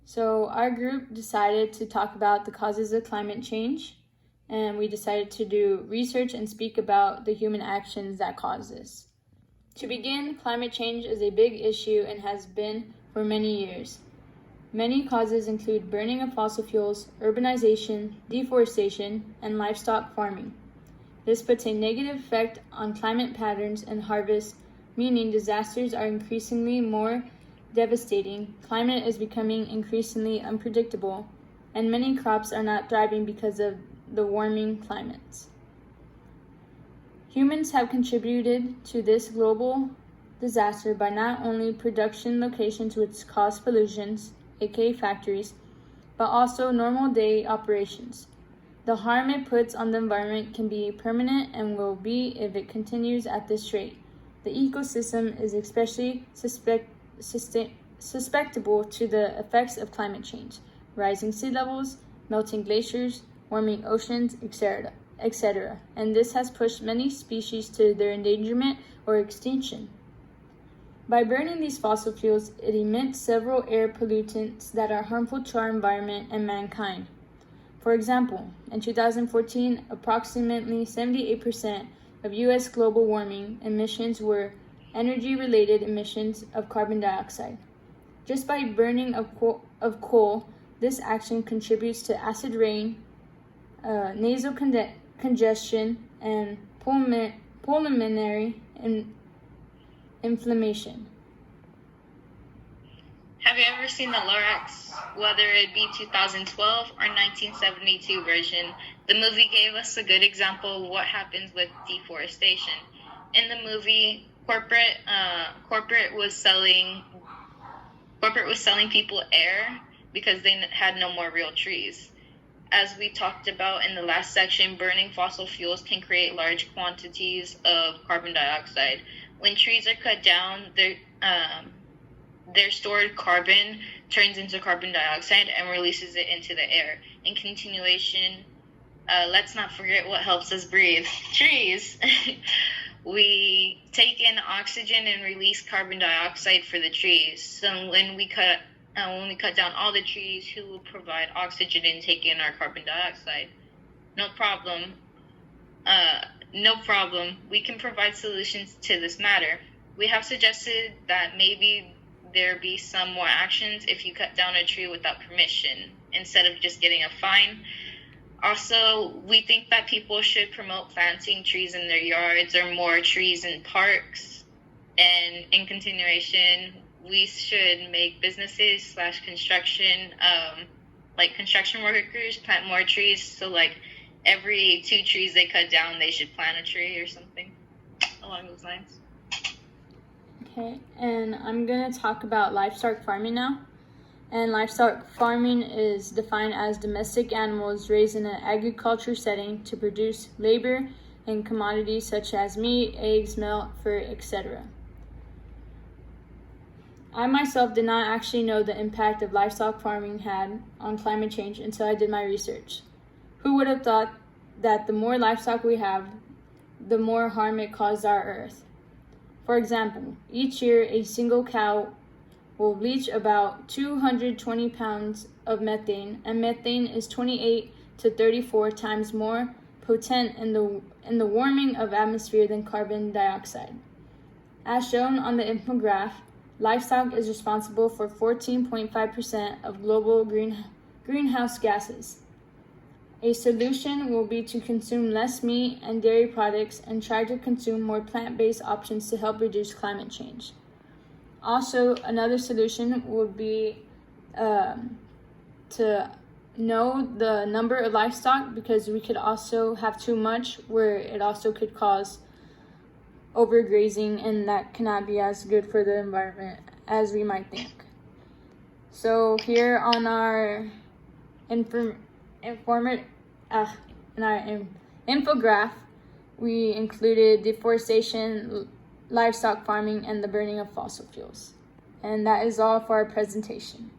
So our group decided to talk about the causes of climate change, and we decided to do research and speak about the human actions that cause this. To begin, climate change is a big issue and has been for many years. Many causes include burning of fossil fuels, urbanization, deforestation, and livestock farming. This puts a negative effect on climate patterns and harvests, meaning disasters are increasingly more devastating, climate is becoming increasingly unpredictable, and many crops are not thriving because of the warming climates. Humans have contributed to this global disaster by not only production locations which cause pollutions, aka factories, but also normal day operations. The harm it puts on the environment can be permanent and will be if it continues at this rate. The ecosystem is especially susceptible to the effects of climate change, rising sea levels, melting glaciers, warming oceans, etc., and this has pushed many species to their endangerment or extinction. By burning these fossil fuels, it emits several air pollutants that are harmful to our environment and mankind. For example, in 2014, approximately 78% of U.S. global warming emissions were energy-related emissions of carbon dioxide. Just by burning of coal, this action contributes to acid rain, nasal congestion, and pulmonary inflammation. Have you ever seen the Lorax, whether it be 2012 or 1972 version? The movie gave us a good example of what happens with deforestation. In the movie, corporate was selling people air because they had no more real trees. As we talked about in the last section, burning fossil fuels can create large quantities of carbon dioxide. When trees are cut down, their stored carbon turns into carbon dioxide and releases it into the air. In continuation, let's not forget what helps us breathe: trees. We take in oxygen and release carbon dioxide for the trees. So when we cut down all the trees, who will provide oxygen and take in our carbon dioxide? No problem. We can provide solutions to this matter. We have suggested that maybe there be some more actions if you cut down a tree without permission, instead of just getting a fine. Also, we think that people should promote planting trees in their yards or more trees in parks. And in continuation, we should make businesses / construction, like construction workers, plant more trees. So like every 2 trees they cut down, they should plant a tree or something along those lines. Okay, and I'm going to talk about livestock farming now. And livestock farming is defined as domestic animals raised in an agriculture setting to produce labor and commodities such as meat, eggs, milk, fur, etc. I myself did not actually know the impact of livestock farming had on climate change until I did my research. Who would have thought that the more livestock we have, the more harm it causes our earth? For example, each year a single cow will leach about 220 pounds of methane, and methane is 28 to 34 times more potent in the warming of atmosphere than carbon dioxide. As shown on the infograph, livestock is responsible for 14.5% of global greenhouse gases. A solution will be to consume less meat and dairy products and try to consume more plant-based options to help reduce climate change. Also, another solution would be to know the number of livestock, because we could also have too much where it also could cause overgrazing, and that cannot be as good for the environment as we might think. So here on our infograph, we included deforestation, livestock farming, and the burning of fossil fuels. And that is all for our presentation.